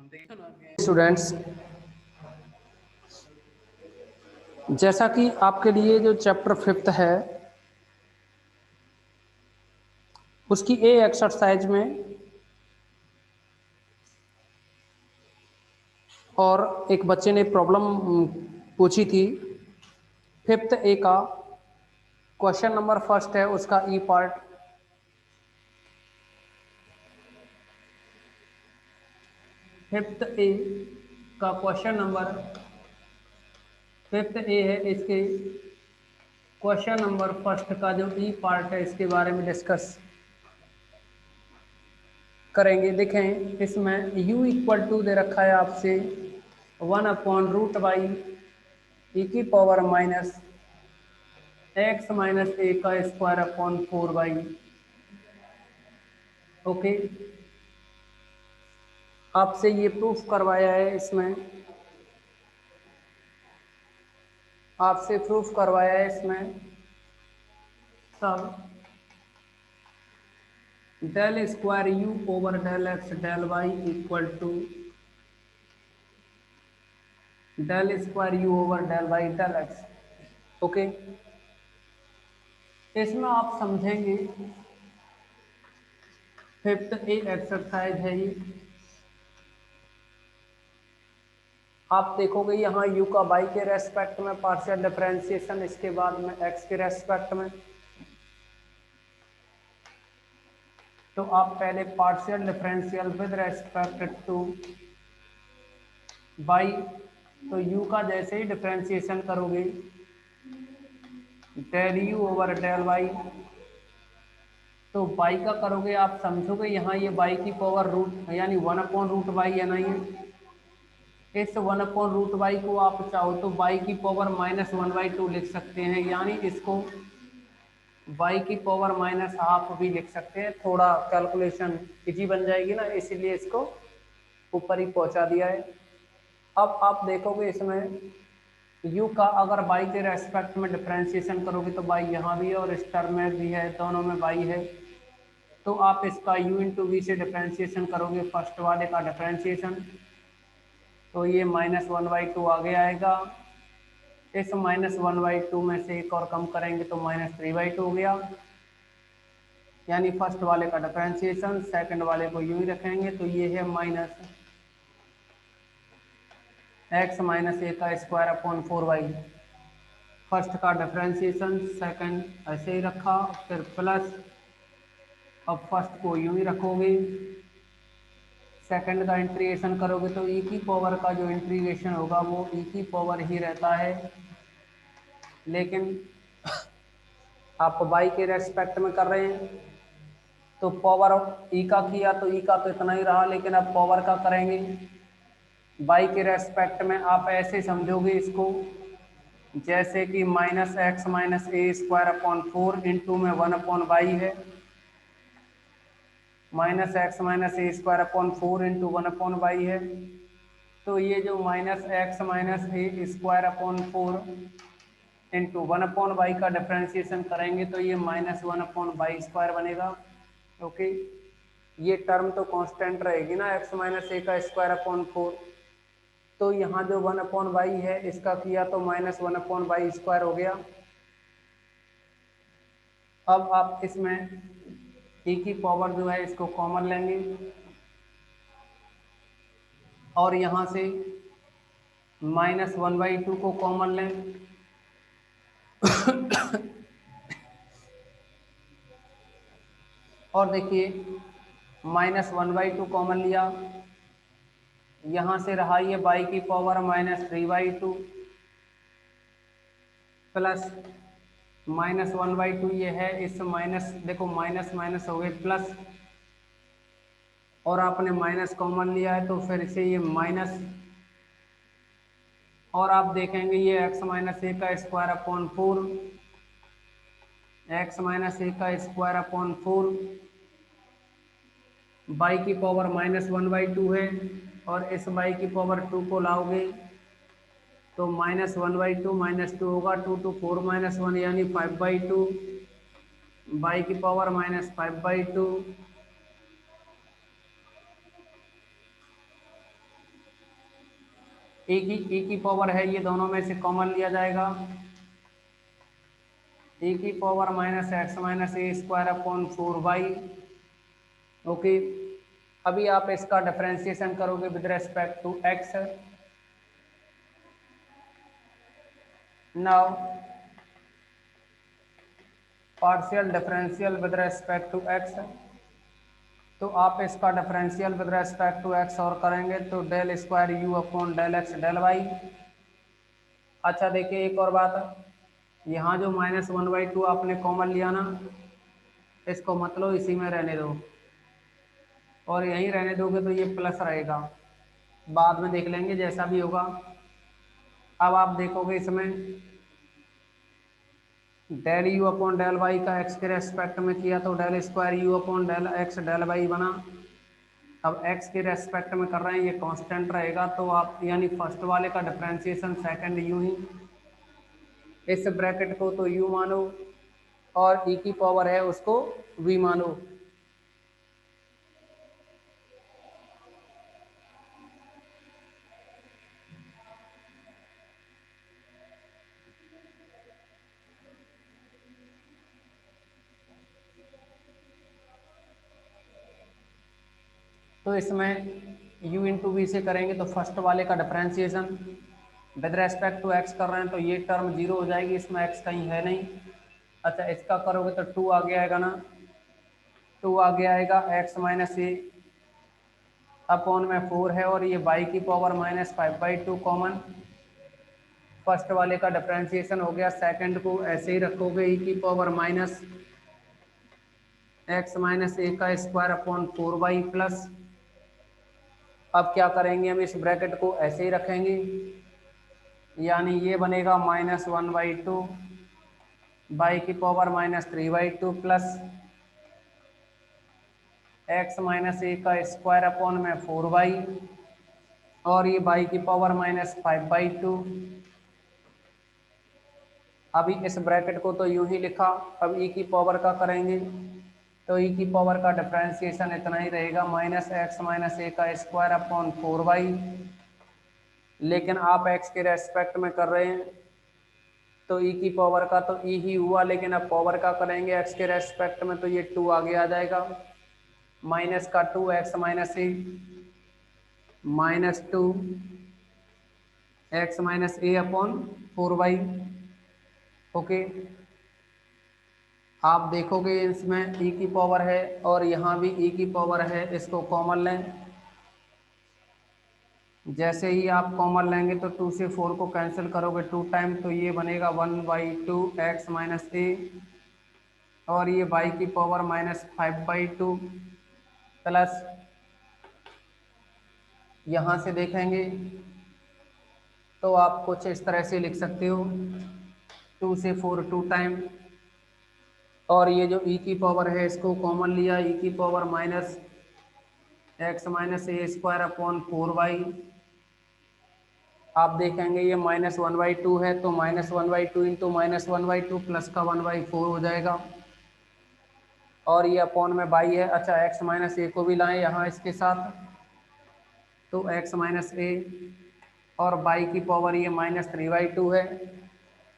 Students, जैसा कि आपके लिए जो चैप्टर 5th है उसकी ए एक्सरसाइज में और एक बच्चे ने प्रॉब्लम पूछी थी 5th ए का क्वेश्चन नंबर फर्स्ट है उसका ई पार्ट। 5th ए का क्वेश्चन नंबर 5th ए है, इसके क्वेश्चन नंबर फर्स्ट का जो ई पार्ट है इसके बारे में डिस्कस करेंगे। देखें, इसमें u इक्वल टू दे रखा है आपसे 1/√y e की पावर माइनस x माइनस ए का स्क्वायर अपॉन 4y। ओके, आपसे ये प्रूफ करवाया है, इसमें आपसे प्रूफ करवाया है इसमें सब del square U over del X del Y equal to del square U over del Y del X. Okay, इसमें आप समझेंगे 5th ए एक्सरसाइज है ये। आप देखोगे यहाँ u का y के रेस्पेक्ट में पार्शियल डिफरेंशिएशन, इसके बाद में x के रेस्पेक्ट में। तो आप पहले partial differential with respect to y, तो u का जैसे ही डिफरेंशिएशन करोगे del u over del y, तो y का करोगे आप समझोगे यहाँ ये y की पावर रूट यानी 1/√y है ना, ये इस 1/√y को आप चाहो तो y की पावर -1/2 लिख सकते हैं, यानी इसको y की पावर -½ भी लिख सकते हैं। थोड़ा कैलकुलेशन इजी बन जाएगी ना, इसीलिए इसको ऊपर ही पहुंचा दिया है। अब आप देखोगे इसमें u का अगर y के रेस्पेक्ट में डिफरेंशिएशन करोगे तो y यहाँ भी है और इस टर्म में भी है, दोनों में y है। तो आप इसका u इंटू वी से डिफरेंशिएशन करोगे, फर्स्ट वाले का डिफरेंशिएशन, तो ये -1/2 आगे आएगा। इस -1/2 में से एक और कम करेंगे तो -3/2 हो गया, यानी फर्स्ट वाले का डिफरेंशिएशन, सेकंड वाले को यूं ही रखेंगे तो ये है -x माइनस ए का स्क्वायर अपॉन 4y। फर्स्ट का डिफरेंशिएशन, सेकंड ऐसे ही रखा, फिर प्लस, अब फर्स्ट को यूं ही रखोगे, सेकंड का इंटीग्रेशन करोगे तो e की पावर का जो इंटीग्रेशन होगा वो e की पावर ही रहता है, लेकिन आप y के रेस्पेक्ट में कर रहे हैं तो पावर e का किया तो e का तो इतना ही रहा, लेकिन अब पावर का करेंगे y के रेस्पेक्ट में। आप ऐसे समझोगे इसको जैसे कि -x minus A square upon 4 into में 1/y है, -x minus A square upon 4 into 1/y है। तो ये जो -x minus A square upon 4 into 1/y का डिफरेंशिएशन करेंगे तो ये -1/y स्क्वायर बनेगा। ओके, ये टर्म तो कांस्टेंट रहेगी ना, x माइनस ए का स्क्वायर अपॉन 4, तो यहाँ जो 1/y है इसका किया तो -1/y स्क्वायर हो गया। अब आप इसमें e की पावर जो है इसको कॉमन लेंगे और यहाँ से -1/2 को कॉमन लें और देखिए -1/2 कॉमन लिया, यहाँ से रहा ये y की पावर -3/2 प्लस -1/2 ये है, इस माइनस देखो माइनस माइनस हो गए प्लस, और आपने माइनस कॉमन लिया है तो फिर से ये माइनस, और आप देखेंगे ये x माइनस ए का स्क्वायर अपॉन 4, x माइनस ए का स्क्वायर अपॉन 4, y की पावर -1/2 है और इस y की पावर 2 को लाओगे तो -1/2 -2 होगा, 2 to 4 -1 यानी 5/2, y की पावर -5/2 ए की पावर है, ये दोनों में से कॉमन लिया जाएगा, ए की power minus X minus A square upon 4y। Okay, अभी आप इसका डिफरेंशिएशन करोगे with respect to X. Now partial differential with respect to x, तो आप इसका differential with respect to X और करेंगे तो del square U upon del X del Y. अच्छा देखिए एक और बात, यहाँ जो -1/2 आपने कॉमन लिया ना, इसको मतलब इसी में रहने दो, और यहीं रहने दोगे तो ये प्लस रहेगा, बाद में देख लेंगे जैसा भी होगा। अब आप देखोगे इसमें del U upon del Y का एक्स के रेस्पेक्ट में किया तो del square U upon del X del Y बना। अब एक्स के रेस्पेक्ट में कर रहे हैं, ये कांस्टेंट रहेगा, तो आप यानी फर्स्ट वाले का डिफरेंशिएशन सेकंड यू ही, इस ब्रैकेट को तो यू मानो और ई की पावर है उसको वी मानो। तो इसमें u इंटू वी से करेंगे तो फर्स्ट वाले का differentiation with respect to X कर रहे हैं तो ये टर्म जीरो हो जाएगी, इसमें एक्स कहीं है नहीं। अच्छा इसका करोगे तो 2 आगे आएगा ना, 2 आगे आएगा एक्स माइनस ए अपॉन में 4 है, और ये बाई की पावर -5/2 कॉमन, फर्स्ट वाले का डिफरेंशिएशन हो गया, सेकंड को ऐसे ही रखोगे ई की पावर माइनस एक्स माइनस ए का स्क्वायर अपॉन 4y प्लस, अब क्या करेंगे हम इस ब्रैकेट को ऐसे ही रखेंगे, यानी ये बनेगा -1/2 बाई की पावर -3/2 प्लस एक्स माइनस ए का स्क्वायर अपॉन में 4y, और ये बाई की पावर -5/2। अभी इस ब्रैकेट को तो यूं ही लिखा, अब ई की पावर का करेंगे तो ई की पावर का डिफरेंशिएशन इतना ही रहेगा, -x माइनस ए का स्क्वायर अपॉन 4y, लेकिन आप x के रेस्पेक्ट में कर रहे हैं तो ई की पावर का तो ई ही हुआ, लेकिन अब पावर का करेंगे x के रेस्पेक्ट में तो ये 2 आगे आ जाएगा, माइनस का 2x माइनस ए -2 x माइनस ए अपॉन 4y। ओके, आप देखोगे इसमें e की पावर है और यहाँ भी e की पावर है, इसको कॉमन लें, जैसे ही आप कॉमन लेंगे तो 2 से 4 को कैंसिल करोगे 2 टाइम तो ये बनेगा 1/2 x माइनस ए, और ये y की पावर -5/2 प्लस, यहाँ से देखेंगे तो आप कुछ इस तरह से लिख सकते हो 2 से 4 2 टाइम, और ये जो e की पावर है इसको कॉमन लिया, e की power -x minus A square upon 4y। आप देखेंगे ये -1/2 है तो -1/2 इंटू -1/2 प्लस का 1/4 हो जाएगा, और ये अपॉन में बाई है। अच्छा x माइनस ए को भी लाएं यहाँ इसके साथ, तो x माइनस ए और बाई की पावर ये -3/2 है,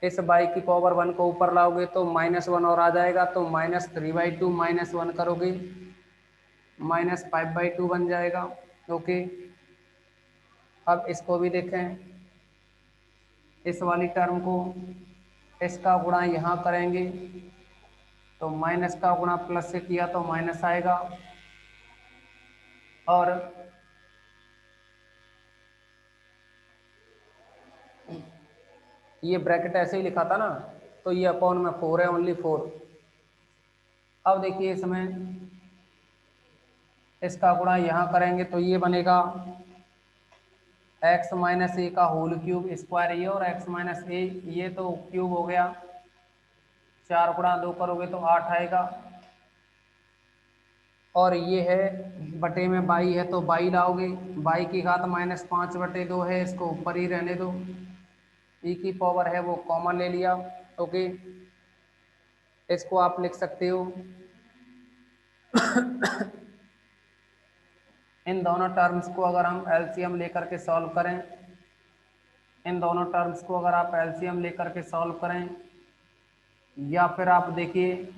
इस बाई की पावर 1 को ऊपर लाओगे तो -1 और आ जाएगा, तो -3/2 -1 करोगे -5/2 बन जाएगा। ओके, अब इसको भी देखें, इस वाली टर्म को इसका गुणा यहाँ करेंगे तो माइनस का गुणा प्लस से किया तो माइनस आएगा, और ये ब्रैकेट ऐसे ही लिखा था ना, तो ये अपॉन में 4 है, ओनली 4। अब देखिए इसमें इसका गुणा यहाँ करेंगे तो ये बनेगा x माइनस ए का होल क्यूब स्क्वायर, ये और x माइनस ए ये तो क्यूब हो गया, 4 गुणा 2 करोगे तो 8 आएगा, और ये है बटे में बाई है तो बाई लाओगे, बाई की घात -5/2 है, इसको ऊपर ही रहने दो, ई की पावर है वो कॉमन ले लिया। ओके, इसको आप लिख सकते हो इन दोनों टर्म्स को अगर हम एलसीएम लेकर के सॉल्व करें इन दोनों टर्म्स को अगर आप एलसीएम लेकर के सॉल्व करें, या फिर आप देखिए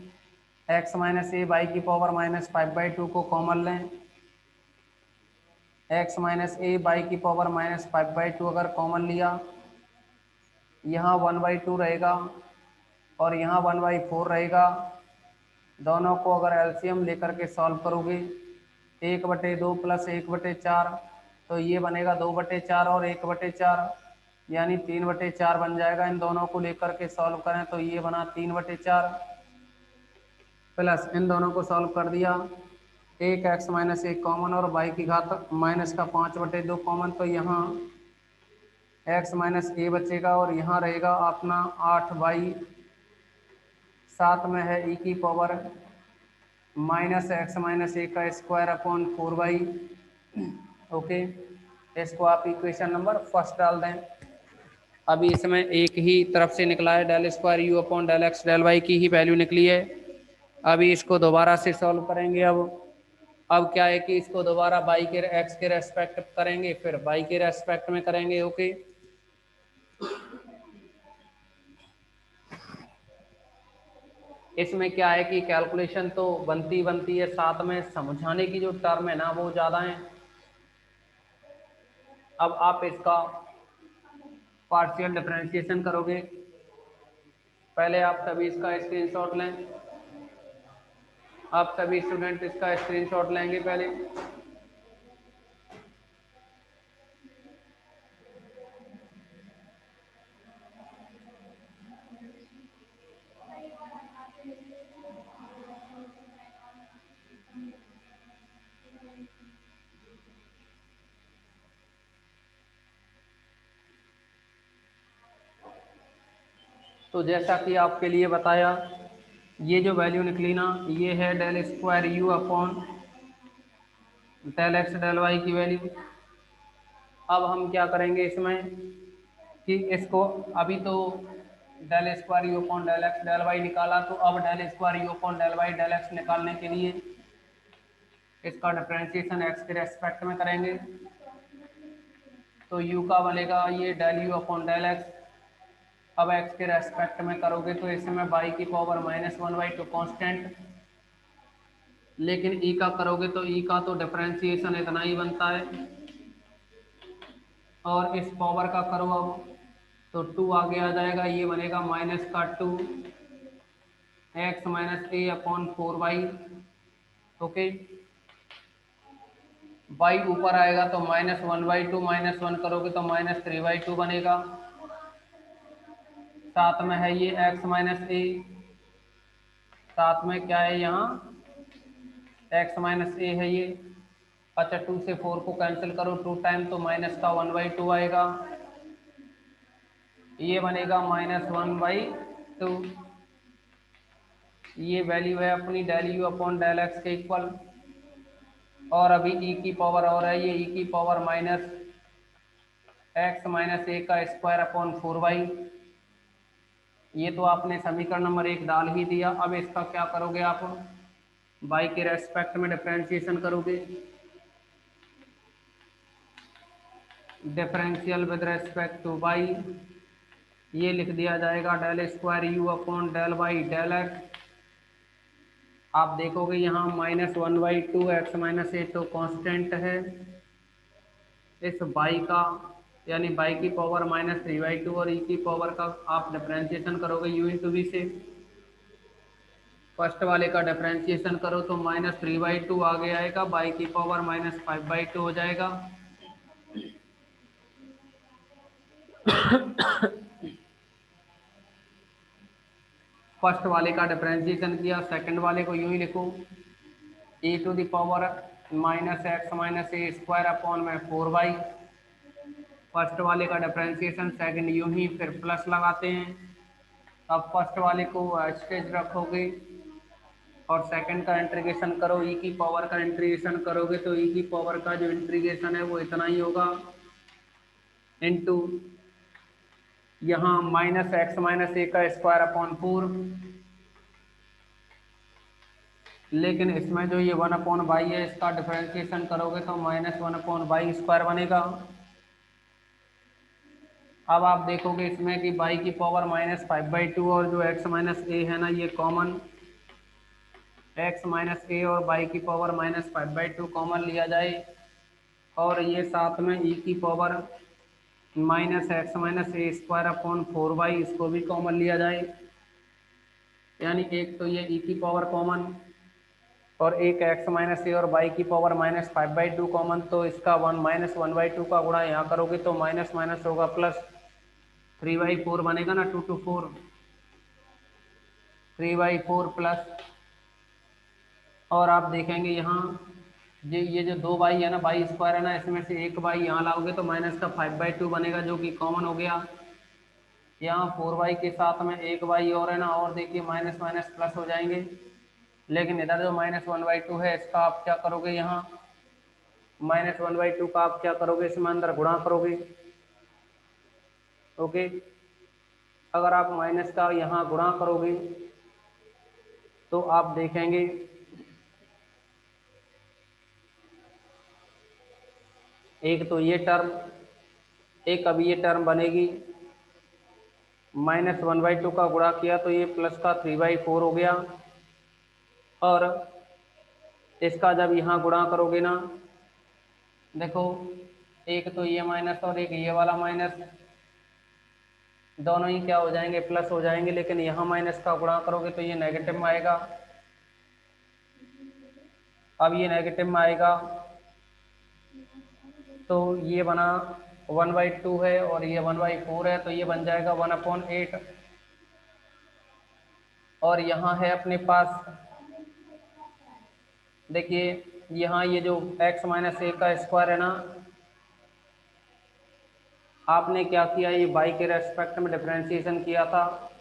x माइनस ए बाई की पावर माइनस 5/2 को कॉमन लें, x माइनस ए बाई की पावर माइनस 5/2 अगर कॉमन लिया, यहाँ 1/2 रहेगा और यहाँ 1/4 रहेगा। दोनों को अगर एलसीएम लेकर के सॉल्व करोगे, 1/2 प्लस 1/4, तो ये बनेगा 2/4 और 1/4, यानी 3/4 बन जाएगा। इन दोनों को लेकर के सॉल्व करें तो ये बना 3/4, प्लस इन दोनों को सॉल्व कर दिया, एक x माइनस एक कॉमन और बाई की घात माइनस का 5/2 कॉमन, तो यहाँ x माइनस ए बचेगा और यहाँ रहेगा अपना 8/7 में है e की पावर माइनस x माइनस ए का स्क्वायर अपॉन 4/। ओके, इसको आप इक्वेशन नंबर फर्स्ट डाल दें। अभी इसमें एक ही तरफ से निकला है, del square U upon del X del Y की ही वैल्यू निकली है। अभी इसको दोबारा से सॉल्व करेंगे। अब क्या है कि इसको दोबारा बाई के एक्स के रेस्पेक्ट करेंगे, फिर बाई के रेस्पेक्ट में करेंगे। ओके, इसमें क्या है कि कैलकुलेशन तो बनती है, साथ में समझाने की जो टर्म है ना वो ज़्यादा है। अब आप इसका पार्शियल डिफरेंशिएशन करोगे, पहले आप सभी इसका स्क्रीनशॉट लें। आप सभी स्टूडेंट इसका स्क्रीनशॉट लेंगे पहले। तो जैसा कि आपके लिए बताया, ये जो वैल्यू निकली ना, ये है del square U upon del X del Y की वैल्यू। अब हम क्या करेंगे इसमें कि इसको अभी तो del square U upon del X del Y निकाला, तो अब del square U upon del Y del X निकालने के लिए इसका डिफरेंशिएशन एक्स के रेस्पेक्ट में करेंगे। तो यू का बनेगा ये del U upon del X. अब एक्स के रेस्पेक्ट में करोगे तो इसमें बाई की पावर माइनस 1/2 कॉन्स्टेंट, लेकिन ई का करोगे तो ई का तो डिफरेंशिएशन इतना ही बनता है, और इस पावर का करो अब तो 2 आगे आ जाएगा, ये बनेगा माइनस का 2 x minus A upon 4/। Okay, by ऊपर आएगा तो -1/2 -1 करोगे तो -3/2 बनेगा। साथ में है ये x माइनस ए, साथ में क्या है यहाँ x माइनस ए है ये। अच्छा, 2 से 4 को कैंसिल करो 2 टाइम, तो माइनस का 1/2 आएगा, ये बनेगा -1/2। ये वैल्यू है अपनी del U upon del X के इक्वल। और अभी ई की पावर और है, ये ई की पावर माइनस एक्स माइनस ए का स्क्वायर अपॉन 4/। ये तो आपने समीकरण नंबर 1 डाल ही दिया। अब इसका क्या करोगे आप, बाई के रेस्पेक्ट में डिफरेंशिएशन करोगे। Differential with respect to Y, ये लिख दिया जाएगा del square U upon del Y del X. आप देखोगे यहाँ -1/2 एक्स माइनस ए तो कांस्टेंट है, इस बाई का यानी बाई की पावर -3/2 और ई की पावर का आप डिफरेंशिएशन करोगे यू इंटू वी से। फर्स्ट वाले का डिफरेंशिएशन करो तो -3/2 आगे आएगा, बाई की पावर -5/2 हो जाएगा। फर्स्ट वाले का डिफरेंशिएशन किया, सेकंड वाले को यूं ही लिखो e to the power -x minus A square upon में 4/। फर्स्ट वाले का डिफरेंशिएशन सेकंड यूं ही, फिर प्लस लगाते हैं। अब फर्स्ट वाले को स्टेज रखोगे और सेकंड का इंटीग्रेशन करो, ई की पावर का इंटीग्रेशन करोगे तो ई की पावर का जो इंटीग्रेशन है वो इतना ही होगा, इनटू यहाँ -x माइनस ए का स्क्वायर अपॉन 4। लेकिन इसमें जो ये 1/बाई है इसका डिफरेंशिएशन करोगे तो -1/बाई स्क्वायर बनेगा। अब आप देखोगे इसमें कि बाई की पावर -5/2 और जो x माइनस ए है ना ये कॉमन, x माइनस ए और बाई की पावर -5/2 कॉमन लिया जाए, और ये साथ में e की पावर -x-a² अपॉन 4y इसको भी कॉमन लिया जाए। यानी एक तो ये e की पावर कॉमन और एक x माइनस ए और बाई की पावर -5/2 कॉमन, तो इसका 1 का गुणा यहाँ करोगे तो माइनस माइनस होगा प्लस, 3/4 बनेगा ना, 2 to 4, 3/4 प्लस, और आप देखेंगे यहाँ ये जो 2 बाई है ना, बाई स्क्वायर है ना, इसमें से एक बाई यहाँ लाओगे तो माइनस का 5/2 बनेगा जो कि कॉमन हो गया। यहाँ 4 बाई के साथ में एक बाई और है ना, और देखिए माइनस माइनस प्लस हो जाएंगे, लेकिन इधर जो -1/2 है इसका आप क्या करोगे, यहाँ -1/2 का आप क्या करोगे, इसमें अंदर गुणा करोगे। ओके, अगर आप माइनस का यहाँ गुणा करोगे तो आप देखेंगे एक तो ये टर्म, एक अब ये टर्म बनेगी, -1/2 का गुणा किया तो ये प्लस का 3/4 हो गया, और इसका जब यहाँ गुणा करोगे ना, देखो एक तो ये माइनस और एक ये वाला माइनस, दोनों ही क्या हो जाएंगे, प्लस हो जाएंगे, लेकिन यहाँ माइनस का गुणा करोगे तो ये नेगेटिव में आएगा। अब ये नेगेटिव में आएगा तो ये बना 1/2 है और ये 1/4 है, तो ये बन जाएगा 1/8, और यहाँ है अपने पास, देखिए यहाँ ये जो x माइनस ए का स्क्वायर है ना, आपने क्या किया, ये बाई के रेस्पेक्ट में डिफरेंशिएशन किया था,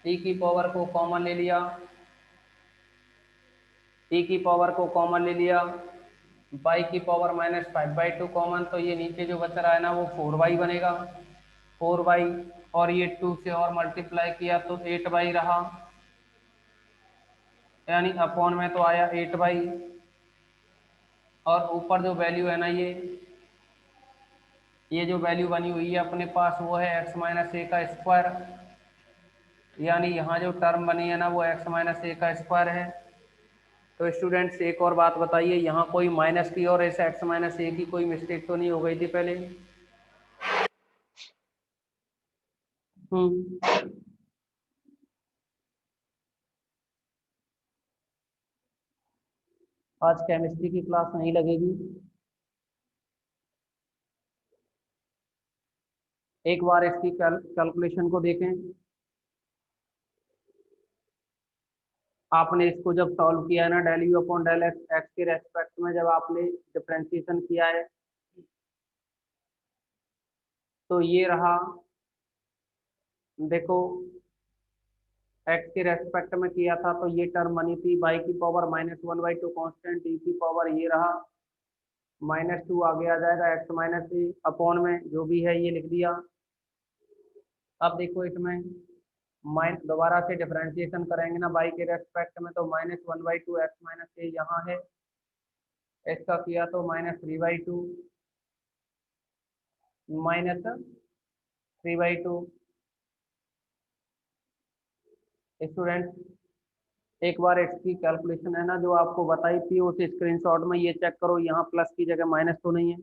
e की पावर को कॉमन ले लिया, e की पावर को कॉमन ले लिया, बाई की पावर -5/2 कॉमन, तो ये नीचे जो बच रहा है ना वो 4y बनेगा, 4y, और ये 2 से और मल्टीप्लाई किया तो 8y रहा, यानी अपॉन में तो आया 8y, और ऊपर जो वैल्यू है ना ये जो वैल्यू बनी हुई है अपने पास वो है x माइनस ए का स्क्वायर, यानी यहाँ जो टर्म बनी है ना वो x माइनस ए का स्क्वायर है। तो स्टूडेंट्स एक और बात बताइए, यहाँ कोई माइनस की और ऐसे x माइनस ए की कोई मिस्टेक तो नहीं हो गई थी पहले? आज केमिस्ट्री की क्लास नहीं लगेगी, एक बार इसकी कैलकुलेशन को देखें। आपने इसको जब सॉल्व किया है ना, del U upon del X, X के रेस्पेक्ट में जब आपने डिफरेंशिएशन किया है तो ये रहा, देखो एक्स के रेस्पेक्ट में किया था तो ये टर्म बनी थी बाई की पावर -1/2 कॉन्स्टेंट, ई की पावर ये रहा -2, आगे आ जाएगा एक्स माइनस ए, अपॉन में जो भी है ये लिख दिया। अब देखो इसमें माइन दोबारा से डिफरेंशिएशन करेंगे ना बाई के रेस्पेक्ट में, तो -1/2 एक्स माइनस ए यहाँ है, इसका किया तो -3/2 -3/2। स्टूडेंट एक बार इसकी कैलकुलेशन है ना जो आपको बताई थी उस स्क्रीनशॉट में ये चेक करो, यहाँ प्लस की जगह माइनस तो नहीं है।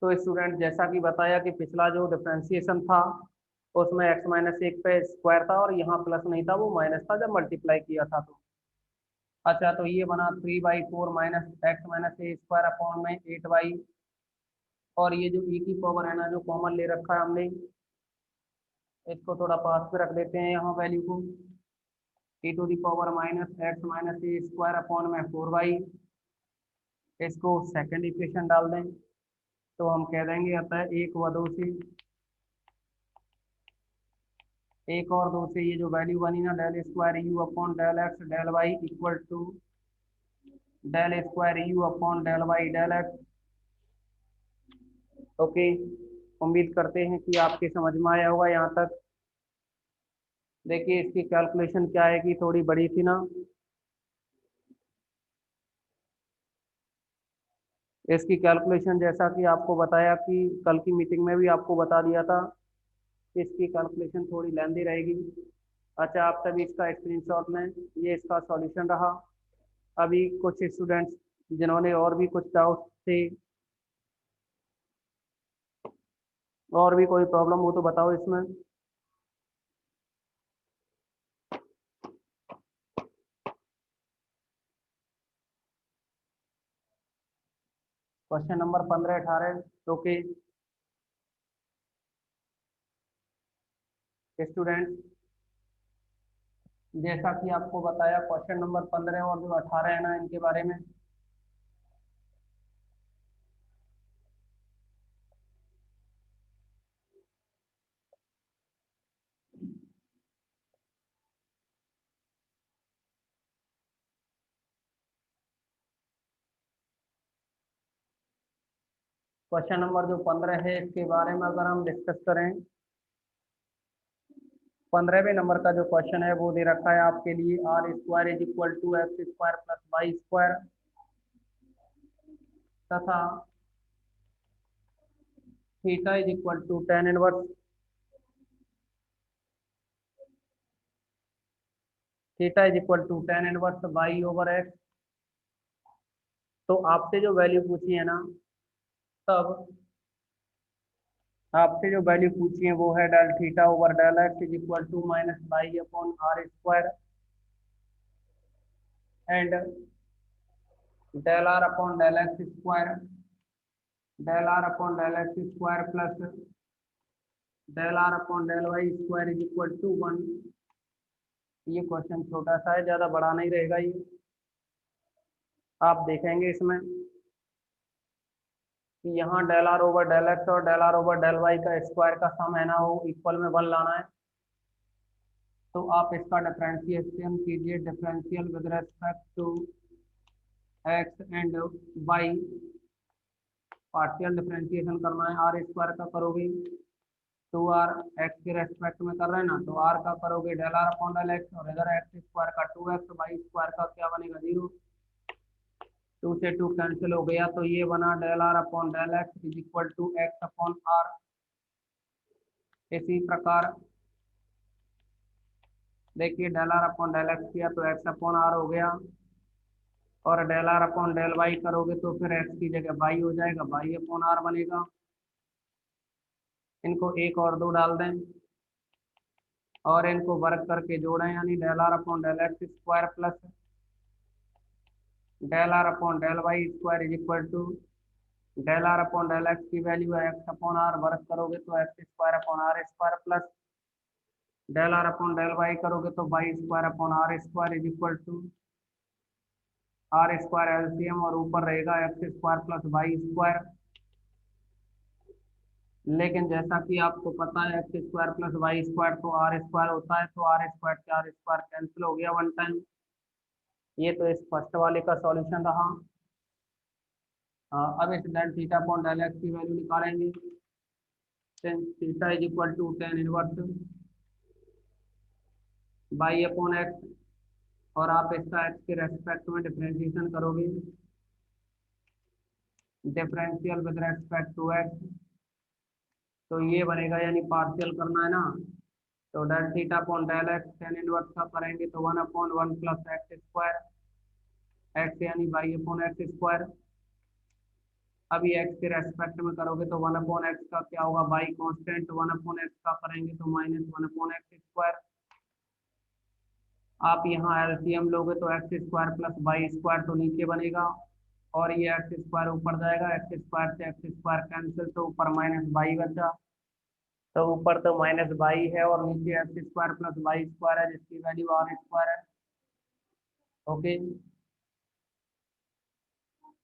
तो स्टूडेंट जैसा कि बताया कि पिछला जो डिफरेंशिएशन था उसमें x माइनस एक पे स्क्वायर था और यहाँ प्लस नहीं था, वो माइनस था जब मल्टीप्लाई किया था तो। अच्छा, तो ये बना 3/4 minus X minus A square upon में 8y, और ये जो e की पावर है ना जो कॉमन ले रखा है हमने, इसको थोड़ा पास पे रख देते हैं यहाँ वैल्यू को, e⁻ minus X minus A square upon में 4y, इसको सेकंड इक्वेशन डाल दें तो हम कह देंगे अतः एक और दो से ये जो वैल्यू बनी ना del square U upon del X del Y equal to del square U upon del Y del X. Okay, उम्मीद करते हैं कि आपके समझ में आया होगा यहाँ तक। देखिए इसकी कैलकुलेशन क्या है कि थोड़ी बड़ी थी ना, इसकी कैलकुलेशन जैसा कि आपको बताया कि कल की मीटिंग में भी आपको बता दिया था, इसकी कैलकुलेशन थोड़ी लेंदी रहेगी। अच्छा, आप सभी इसका स्क्रीनशॉट लें, ये इसका सॉल्यूशन रहा। अभी कुछ स्टूडेंट्स जिन्होंने और भी कुछ डाउट थे और भी कोई प्रॉब्लम हो तो बताओ इसमें। क्वेश्चन नंबर 15, 18, ओके स्टूडेंट, जैसा कि आपको बताया क्वेश्चन नंबर 15 और जो 18 है ना, इनके बारे में क्वेश्चन नंबर जो 15 है इसके बारे में अगर हम डिस्कस करें, 15वें नंबर का जो क्वेश्चन है वो दे रखा है आपके लिए, r square is equal to x square plus y square तथा theta is equal to tan inverse, theta is equal to tan inverse y over x. तो आपसे जो वैल्यू पूछी है ना, तब आपसे जो वैल्यू पूछी है वो है del theta over del X is equal to minus Y upon are square and del are upon del x square, del are upon del x square plus del are upon del Y square is equal to 1। ये question छोटा सा है, ज़्यादा बड़ा नहीं रहेगा ये, आप देखेंगे इसमें कि यहाँ del r over del x और del r over del Y का स्क्वायर का सम है ना, वो इक्वल में 1 लाना है। तो आप इसका डिफरेंशिएशन कीजिए, differential with respect to X and Y, partial differentiation करना है। आर स्क्वायर का करोगे 2r, एक्स के रेस्पेक्ट में कर रहे हैं ना, तो r का करोगे del are upon del x, और इधर एक्स स्क्वायर का 2x, वाई स्क्वायर का क्या बनेगा 0, 2 से 2 कैंसिल हो गया, तो ये बना del are upon del X is equal to X upon R. इसी प्रकार देखिए, del are upon del X किया तो एक्स अपॉन आर हो गया, और del are upon del Y करोगे तो फिर एक्स की जगह वाई हो जाएगा, वाई अपॉन आर बनेगा। इनको एक और दो डाल दें और इनको वर्क करके जोड़ें, यानी del are upon del x square plus del are upon del Y square is equal to del are upon del x की वैल्यू है एक्स अपॉन आर, वर्क करोगे तो x square upon are square plus del are upon del Y करोगे तो y square upon are square is equal to r square LCM, और ऊपर रहेगा x square plus y square. लेकिन जैसा कि आपको पता है x square plus y square तो आर स्क्वायर होता है, तो आर स्क्वायर से आर स्क्वायर कैंसिल हो गया 1 टाइम। ये तो इस फर्स्ट वाले का सॉल्यूशन रहा। अब इस del theta upon del x की वैल्यू निकालेंगे, theta is equal to tan inverse y upon x, और आप इसका एक्स के रेस्पेक्ट में डिफरेंशिएशन करोगे, differential with respect to x, तो ये बनेगा, यानी पार्शियल करना है ना, तो del theta upon del x tan inverse का करेंगे तो 1/1 प्लस एक्स स्क्वायर, एक्स यानी बाई अपॉन एक्स स्क्वायर। अभी एक्स के रेस्पेक्ट में करोगे तो 1/x का क्या होगा, बाई कांस्टेंट, 1/x का करेंगे तो -1/x स्क्वायर। आप यहाँ एलसीएम लोगे तो x square plus y square तो नीचे बनेगा, और ये एक्स स्क्वायर ऊपर जाएगा, एक्स स्क्वायर से एक्स स्क्वायर कैंसिल, तो ऊपर माइनस बाई बचा, तो ऊपर तो माइनस बाई है और नीचे x square plus y square है जिसकी वैल्यू आर स्क्वायर है। ओके,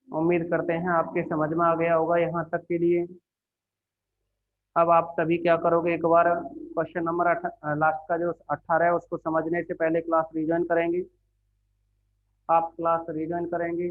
उम्मीद करते हैं आपके समझ में आ गया होगा यहाँ तक के लिए। अब आप सभी क्या करोगे, एक बार क्वेश्चन नंबर लास्ट का जो 18 है उसको समझने से पहले क्लास रिज्वाइन करेंगे, आप क्लास रिज्वाइन करेंगे।